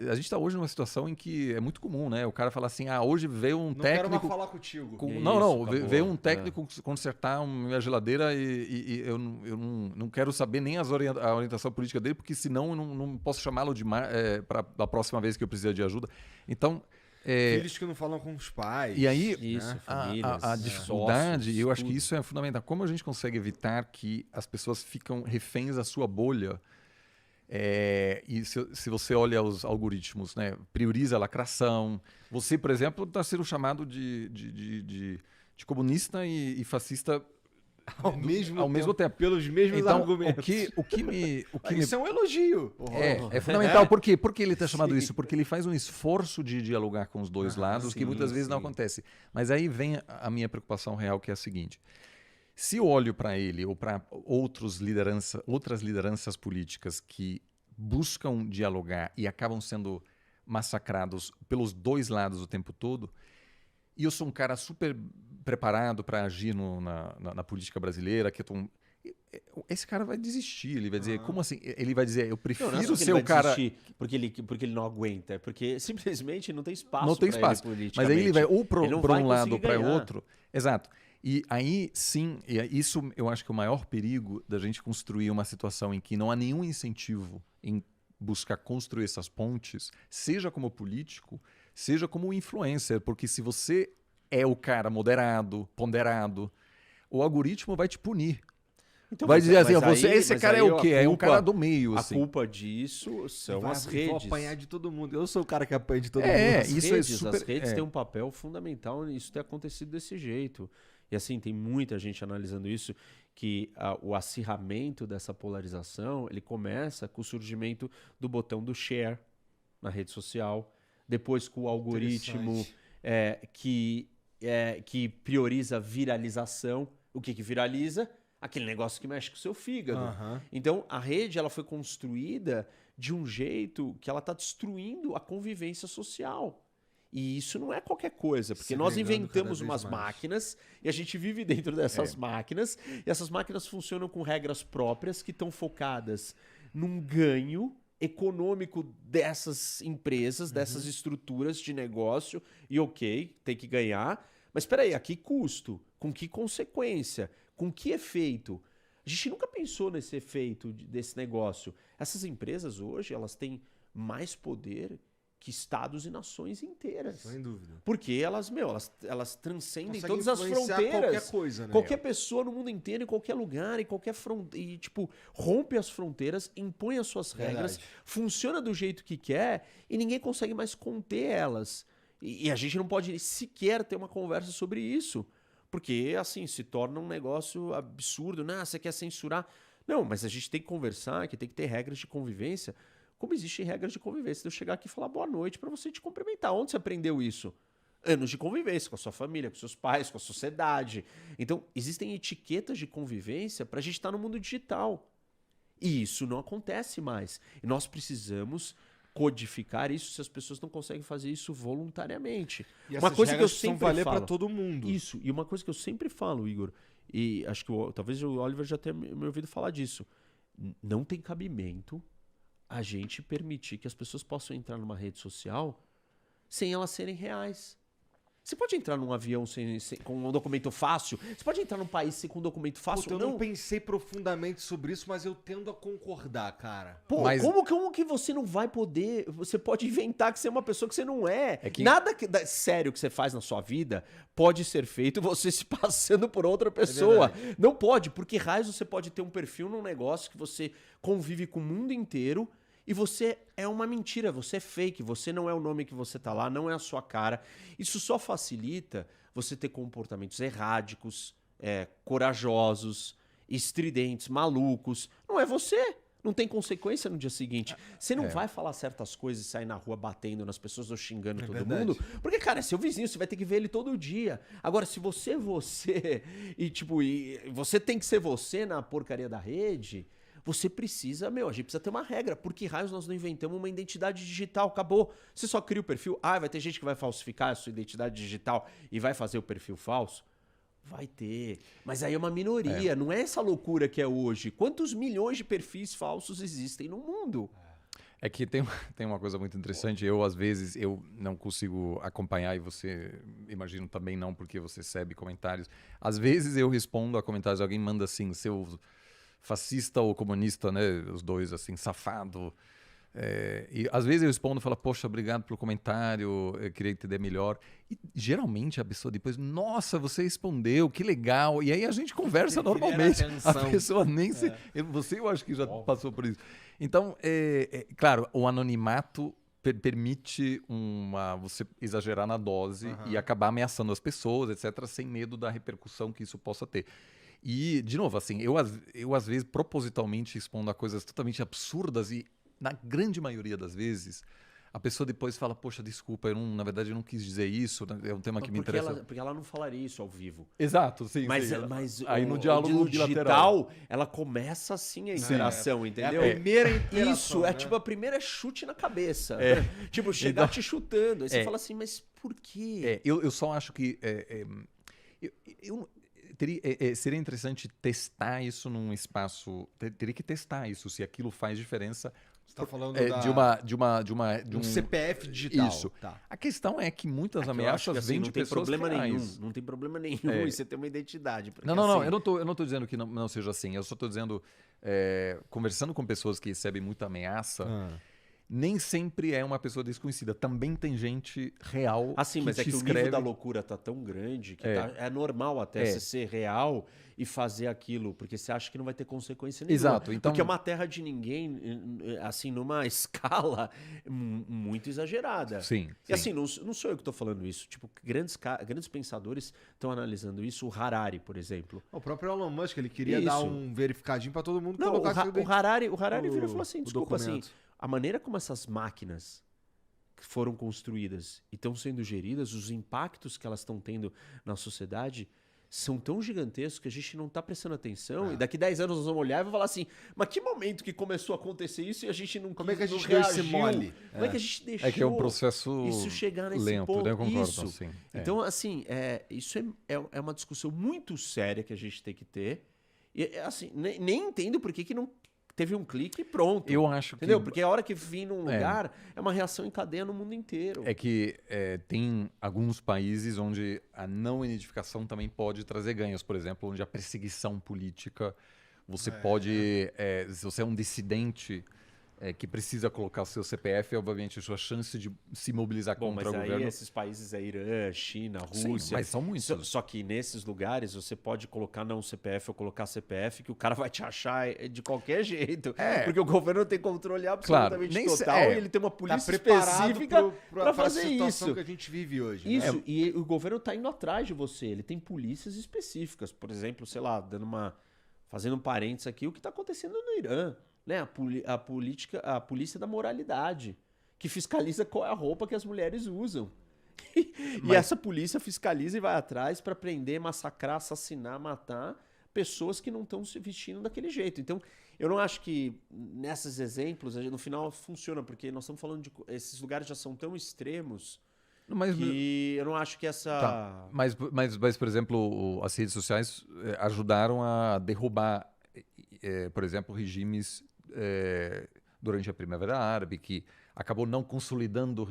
A gente está hoje numa situação em que é muito comum, né? O cara fala assim, hoje veio um Não quero mais técnico... falar contigo. Não, acabou. veio um técnico consertar minha geladeira e eu não quero saber nem a orientação política dele, porque senão eu não posso chamá-lo para a próxima vez que eu precisar de ajuda. Então... Filhos que não falam com os pais. E aí, Isso, famílias, a dificuldade, sócios, eu acho que tudo. isso é fundamental. Como a gente consegue evitar que as pessoas ficam reféns da sua bolha? E se você olha os algoritmos, né, prioriza a lacração. Você, por exemplo, está sendo chamado de comunista e fascista Ao mesmo tempo. Pelos mesmos Então, argumentos. Isso é um elogio. é fundamental. Por quê? Por que ele está chamado isso? Porque ele faz um esforço de dialogar com os dois lados, que muitas vezes não acontece. Mas aí vem a minha preocupação real, que é a seguinte. Se eu olho para ele ou para outras lideranças políticas que buscam dialogar e acabam sendo massacrados pelos dois lados o tempo todo, e eu sou um cara super preparado para agir na política brasileira, esse cara vai desistir, ele vai dizer, como assim? Ele vai dizer, eu prefiro Não é só que ser ele o cara... porque ele não aguenta, é porque simplesmente não tem espaço Não tem pra espaço. ele Mas aí ele vai ou para Ele não vai um lado ou conseguir para ganhar. outro. Exato. E aí, sim, isso eu acho que é o maior perigo da gente construir uma situação em que não há nenhum incentivo em buscar construir essas pontes, seja como político, seja como influencer, porque se você é o cara moderado, ponderado, o algoritmo vai te punir. Então, Vai mas- dizer assim, mas aí- esse mas cara é aí o quê? É um cara do meio, A assim. culpa disso são as Vou redes. apanhar de todo mundo. Eu sou o cara que apanha de todo mundo. As isso redes, é super... as redes têm um papel fundamental nisso ter acontecido desse jeito. E assim, tem muita gente analisando isso, que o acirramento dessa polarização, ele começa com o surgimento do botão do share na rede social, depois com o algoritmo que prioriza a viralização. O que viraliza? Aquele negócio que mexe com o seu fígado. Aham. Então, a rede ela foi construída de um jeito que ela está destruindo a convivência social. E isso não é qualquer coisa, porque nós Segregando inventamos cada vez umas mais. máquinas e a gente vive dentro dessas máquinas, e essas máquinas funcionam com regras próprias que estão focadas num ganho econômico dessas empresas, dessas estruturas de negócio, e ok, tem que ganhar, mas espera aí, a que custo? Com que consequência? Com que efeito? A gente nunca pensou nesse efeito desse negócio. Essas empresas hoje, elas têm mais poder que estados e nações inteiras. Sem dúvida. Porque elas transcendem Consegue todas as influenciar fronteiras. qualquer coisa, né? Qualquer pessoa no mundo inteiro, em qualquer lugar, em qualquer fronteira. E, tipo, rompe as fronteiras, impõe as suas regras, funciona do jeito que quer e ninguém consegue mais conter elas. E a gente não pode sequer ter uma conversa sobre isso. Porque, assim, se torna um negócio absurdo. Não, você quer censurar? Não, mas a gente tem que conversar, que tem que ter regras de convivência. Como existem regras de convivência de eu chegar aqui e falar boa noite pra você te cumprimentar. Onde você aprendeu isso? Anos de convivência com a sua família, com seus pais, com a sociedade. Então, existem etiquetas de convivência pra gente estar no mundo digital. E isso não acontece mais. E nós precisamos codificar isso se as pessoas não conseguem fazer isso voluntariamente. E Uma essas coisa que eu regras precisam sempre valer falo. pra todo mundo. Isso, e uma coisa que eu sempre falo, Igor, e acho que talvez o Oliver já tenha me ouvido falar disso. Não tem cabimento a gente permitir que as pessoas possam entrar numa rede social sem elas serem reais. Você pode entrar num avião com um documento fácil? Você pode entrar num país com um documento fácil? Puta, eu não pensei profundamente sobre isso, mas eu tendo a concordar, cara. Pô, Mas- como que você não vai poder... Você pode inventar que você é uma pessoa que você não é. É que- Nada sério que você faz na sua vida pode ser feito você se passando por outra pessoa. Não pode, porque raios você pode ter um perfil num negócio que você convive com o mundo inteiro e você é uma mentira, você é fake, você não é o nome que você tá lá, não é a sua cara. Isso só facilita você ter comportamentos erráticos, corajosos, estridentes, malucos. Não é você. Não tem consequência no dia seguinte. Você não vai falar certas coisas e sair na rua batendo nas pessoas ou xingando todo verdade. mundo. Porque, cara, é seu vizinho, você vai ter que ver ele todo dia. Agora, se você é você e você tem que ser você na porcaria da rede, você precisa, a gente precisa ter uma regra. Por que raios nós não inventamos uma identidade digital? Acabou. Você só cria o perfil. Vai ter gente que vai falsificar a sua identidade digital e vai fazer o perfil falso? Vai ter. Mas aí é uma minoria. Não é essa loucura que é hoje. Quantos milhões de perfis falsos existem no mundo? É que tem uma coisa muito interessante. Eu, às vezes, eu não consigo acompanhar e você, imagino, também não, porque você recebe comentários. Às vezes eu respondo a comentários, alguém manda assim, seu fascista ou comunista, né? Os dois, assim, safado. E às vezes eu respondo e falo, poxa, obrigado pelo comentário, eu queria entender melhor. E geralmente a pessoa depois, nossa, você respondeu, que legal. E aí a gente conversa normalmente. A pessoa nem se. Eu acho que já passou por isso. Então, claro, o anonimato permite você exagerar na dose e acabar ameaçando as pessoas, etc., sem medo da repercussão que isso possa ter. E, de novo, assim, eu às vezes propositalmente respondo a coisas totalmente absurdas e na grande maioria das vezes, a pessoa depois fala, poxa, desculpa, na verdade eu não quis dizer isso, é um tema que me interessa. Porque ela não falaria isso ao vivo. Exato, sim. Mas aí no diálogo digital, ela começa assim a interação, entendeu? É a primeira interação, isso, é né? tipo a primeira chute na cabeça. Tipo, chegar te chutando. Aí você fala assim, mas por quê? Eu só acho que seria interessante testar isso num espaço. Teria que testar isso, se aquilo faz diferença. Você está falando de um CPF digital. Isso. Tá. A questão é que muitas Que eu acho ameaças que, assim, vêm não de tem pessoas problema reais. Não tem problema nenhum e você tem uma identidade. Porque, Não, assim, eu não tô dizendo que não seja assim. Eu só estou dizendo, conversando com pessoas que recebem muita ameaça, nem sempre é uma pessoa desconhecida. Também tem gente real assim, que mas te é que escreve. o nível da loucura tá tão grande que é normal até você ser real e fazer aquilo, porque você acha que não vai ter consequência nenhuma. Exato. Então, porque é uma terra de ninguém, assim, numa escala muito exagerada. Sim. E assim, não sou eu que estou falando isso. Tipo, grandes pensadores estão analisando isso. O Harari, por exemplo. O próprio Elon Musk, ele queria Isso. dar um verificadinho para todo mundo Não, colocar o Harari virou e falou assim, o desculpa, assim, documento. a maneira como essas máquinas foram construídas e estão sendo geridas, os impactos que elas estão tendo na sociedade são tão gigantescos que a gente não está prestando atenção. E daqui 10 anos nós vamos olhar e vamos falar assim, mas que momento que começou a acontecer isso e a gente não Como é que a gente não deu esse reagiu? mole? Como é que a gente deixou que é um processo isso chegar nesse lento, ponto? né? Eu concordo, Isso. sim. Então, assim, isso é uma discussão muito séria que a gente tem que ter. E, assim, nem entendo por que não teve um clique e pronto. Eu acho Entendeu? que... Porque a hora que vir num lugar, é uma reação em cadeia no mundo inteiro. É que tem alguns países onde a não identificação também pode trazer ganhos. Por exemplo, onde a perseguição política, você pode... se você é um dissidente que precisa colocar o seu CPF, obviamente a sua chance de se mobilizar Bom, contra mas o aí governo... esses países é Irã, China, Sim, Rússia. mas são muitos. Só que nesses lugares você pode colocar não CPF ou colocar CPF que o cara vai te achar de qualquer jeito. Porque o governo tem controle absolutamente total e ele tem uma polícia específica para fazer a situação isso. que a gente vive hoje. Isso, e o governo tá indo atrás de você. Ele tem polícias específicas. Por exemplo, sei lá, fazendo um parênteses aqui, o que está acontecendo no Irã. Né? A polícia da moralidade, que fiscaliza qual é a roupa que as mulheres usam. E essa polícia fiscaliza e vai atrás para prender, massacrar, assassinar, matar pessoas que não estão se vestindo daquele jeito. Então, eu não acho que nesses exemplos, no final funciona, porque nós estamos falando de... Esses lugares já são tão extremos que eu não acho que essa... Tá. Mas, por exemplo, as redes sociais ajudaram a derrubar, por exemplo, regimes durante a Primavera Árabe, que acabou não consolidando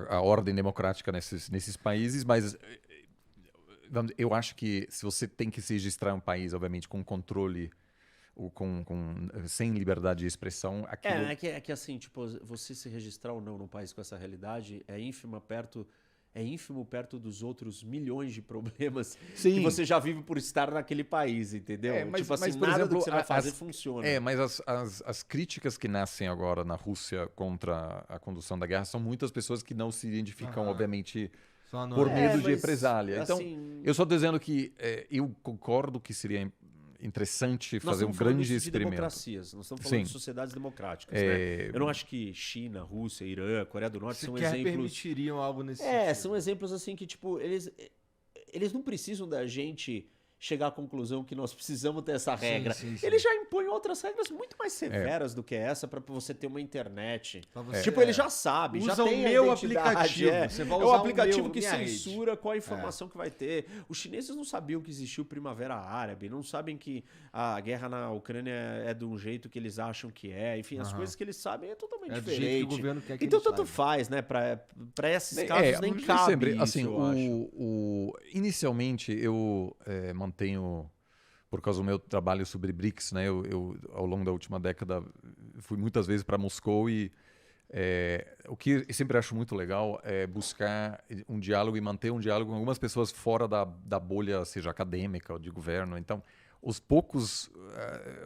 a ordem democrática nesses países, mas eu acho que se você tem que se registrar um país, obviamente, com controle ou sem liberdade de expressão, aquilo... É que assim, tipo, você se registrar ou não num país com essa realidade é ínfimo perto dos outros milhões de problemas que você já vive por estar naquele país, entendeu? Mas por exemplo, nada do que você vai fazer funciona. Mas as críticas que nascem agora na Rússia contra a condução da guerra são muitas pessoas que não se identificam, obviamente, por medo de represália. Então, assim, eu só estou dizendo que eu concordo que seria interessante fazer um grande experimento. Democracias. Nós estamos falando de sociedades democráticas. Né? Eu não acho que China, Rússia, Irã, Coreia do Norte são exemplos... permitiriam algo nesse sentido. São exemplos assim que, tipo, eles não precisam da gente chegar à conclusão que nós precisamos ter essa regra. Sim. Ele já impõe outras regras muito mais severas do que essa para você ter uma internet. Pra você- Tipo, ele já sabe, já Usa o tem a meu identidade, aplicativo. é. Você vai É o usar aplicativo o que minha rede. censura qual a informação que vai ter. Os chineses não sabiam que existiu Primavera Árabe, não sabem que a guerra na Ucrânia é de um jeito que eles acham que é. Enfim, as coisas que eles sabem é totalmente É do jeito diferente. que o governo quer que Então eles tanto saibam. faz, né? Pra esses casos nem mas cabe sempre, isso, assim, eu acho. inicialmente eu mantenho, por causa do meu trabalho sobre BRICS, né? Eu ao longo da última década fui muitas vezes para Moscou e o que eu sempre acho muito legal é buscar um diálogo e manter um diálogo com algumas pessoas fora da bolha, seja acadêmica ou de governo. Então, os poucos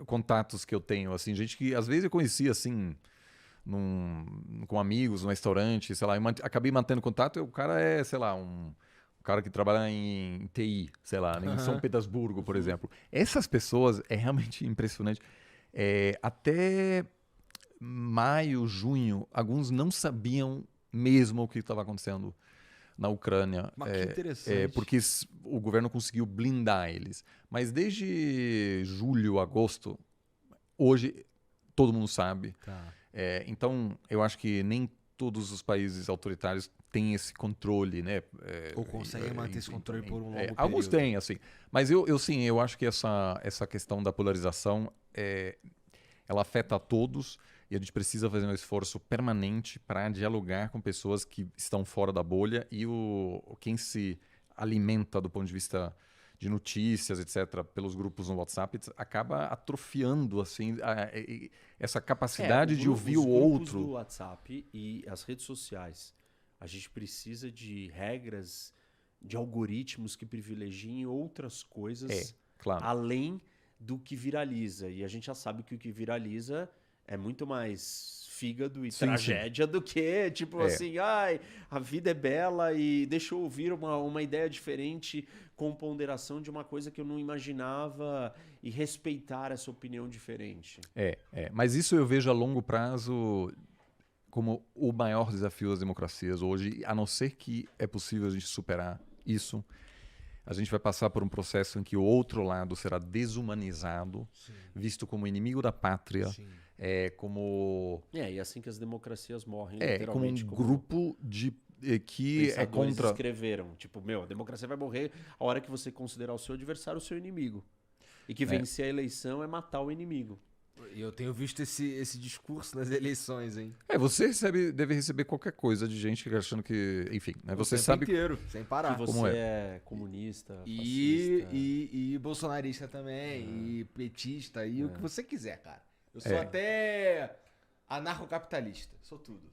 contatos que eu tenho, assim, gente que às vezes eu conhecia assim com amigos, num restaurante, sei lá, acabei mantendo contato, e o cara é, sei lá, um cara que trabalha em TI, sei lá, em São Petersburgo, por exemplo. Essas pessoas é realmente impressionante. Até maio, junho, alguns não sabiam mesmo o que estava acontecendo na Ucrânia. Mas que interessante. Porque o governo conseguiu blindar eles. Mas desde julho, agosto, hoje todo mundo sabe. Tá. Então, eu acho que nem todos os países autoritários têm esse controle, né? Ou conseguem manter esse controle por um longo período. Alguns têm, assim. Mas eu acho que essa questão da polarização, ela afeta a todos e a gente precisa fazer um esforço permanente para dialogar com pessoas que estão fora da bolha e quem se alimenta do ponto de vista de notícias, etc., pelos grupos no WhatsApp, acaba atrofiando assim, essa capacidade de ouvir o os grupos outro. do WhatsApp e as redes sociais. A gente precisa de regras, de algoritmos que privilegiem outras coisas Claro. além do que viraliza. E a gente já sabe que o que viraliza é muito mais fígado e tragédia do que, tipo assim, ai, a vida é bela e deixa eu ouvir uma ideia diferente com ponderação de uma coisa que eu não imaginava e respeitar essa opinião diferente. Mas isso eu vejo a longo prazo como o maior desafio das democracias hoje, a não ser que é possível a gente superar isso. A gente vai passar por um processo em que o outro lado será desumanizado, visto como inimigo da pátria, como e assim que as democracias morrem, como um literalmente. grupo que é pensadores contra. escreveram, tipo, a democracia vai morrer a hora que você considerar o seu adversário o seu inimigo. E que vencer a eleição é matar o inimigo. E eu tenho visto esse discurso nas eleições, hein? Você deve receber qualquer coisa de gente achando que, enfim, né? Você o tempo sabe inteiro, sem parar. Que você como é comunista, fascista. E bolsonarista também, e petista, e o que você quiser, cara. Eu sou até anarcocapitalista, sou tudo.